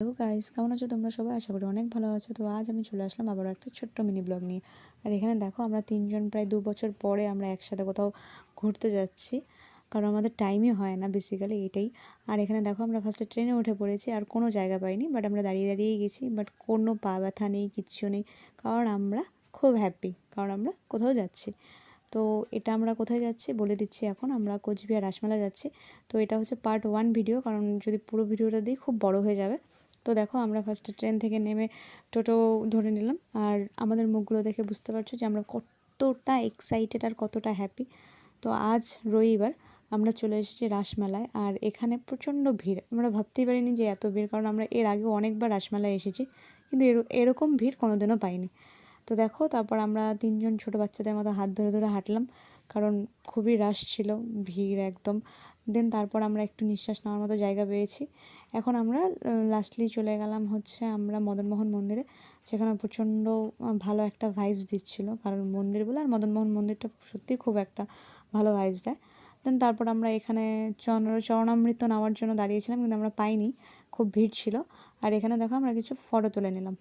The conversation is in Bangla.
হ্যালো গাইস, কেমন আছো তোমরা সবাই? আশা করি অনেক ভালো আছো। তো আজ আমি চলে আসলাম আবারও একটা ছোট্ট মিনি ব্লগ নিয়ে। আর এখানে দেখো আমরা তিনজন প্রায় ২ বছর পরে আমরা একসাথে কোথাও ঘুরতে যাচ্ছি, কারণ আমাদের টাইমই হয় না, বেসিক্যালি এটাই। আর এখানে দেখো আমরা ফার্স্টে ট্রেনে উঠে পড়েছি, আর কোনো জায়গা পাইনি, বাট আমরা দাঁড়িয়ে দাঁড়িয়েই গেছি, বাট কোনো পা ব্যথা নেই, কিচ্ছু নেই, কারণ আমরা খুব হ্যাপি, কারণ আমরা কোথাও যাচ্ছি। তো এটা আমরা কোথায় যাচ্ছি বলে দিচ্ছি। এখন আমরা কোচবিহার রাসমেলা যাচ্ছি। তো এটা হচ্ছে পার্ট 1 ভিডিও, কারণ যদি পুরো ভিডিওটা দিই খুব বড় হয়ে যাবে। তো দেখো আমরা ফার্স্টে ট্রেন থেকে নেমে টোটো ধরে নিলাম, আর আমাদের মুখগুলো দেখে বুঝতে পারছো যে আমরা কতটা এক্সাইটেড আর কতটা হ্যাপি। তো আজ রবিবার আমরা চলে এসেছি রাসমেলায়, আর এখানে প্রচণ্ড ভিড়। আমরা ভাবতেই পারিনি যে এত ভিড়, কারণ আমরা এর আগেও অনেকবার রাসমেলায় এসেছি, কিন্তু এরকম ভিড় কোনোদিনও পাইনি। তো দেখো তারপর আমরা তিনজন ছোটো বাচ্চাদের মতো হাত ধরে ধরে হাঁটলাম, কারণ খুবই রাশ ছিল, ভিড় একদম। দেন তারপর আমরা একটু নিঃশ্বাস নেওয়ার মতো জায়গা পেয়েছি। এখন আমরা লাস্টলি চলে গেলাম হচ্ছে আমরা মদনমোহন মন্দিরে, যেখানে প্রচণ্ড ভালো একটা ভাইবস দিচ্ছিলো, কারণ মন্দির বলে, আর মদনমোহন মন্দিরটা সত্যিই খুব একটা ভালো ভাইবস দেয়। দেন তারপর আমরা এখানে চরণামৃত নেওয়ার জন্য দাঁড়িয়েছিলাম, কিন্তু আমরা পাইনি, খুব ভিড় ছিল। আর এখানে দেখো আমরা কিছু ফটো তুলে নিলাম।